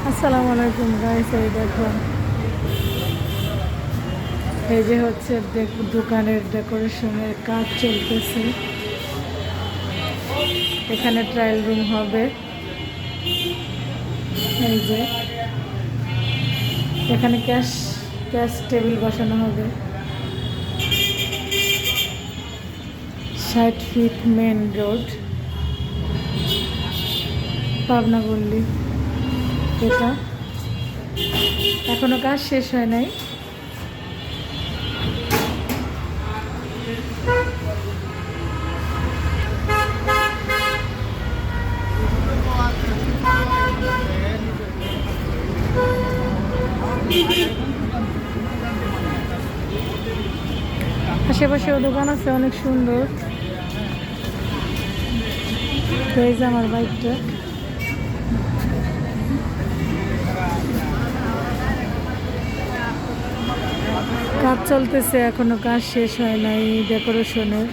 আসসালামু আলাইকুম গাইস, এই দেখো এই যে হচ্ছে দোকানের ডেকোরেশনের কাজ চলতেছে। এখানে ট্রায়াল রুম হবে। এই যে এখানে ক্যাশ ক্যাশ টেবিল বসানো হবে। 60 ফিট মেন রোড, পাবনা গল্লি। এটা এখনো কাজ শেষ হয় নাই। আশেপাশেও দোকান আছে অনেক সুন্দর। তো এই যে আমার বাইকটা। কাজ চলতেছে, এখনো কাজ শেষ হয় নাই ডেকোরেশনের।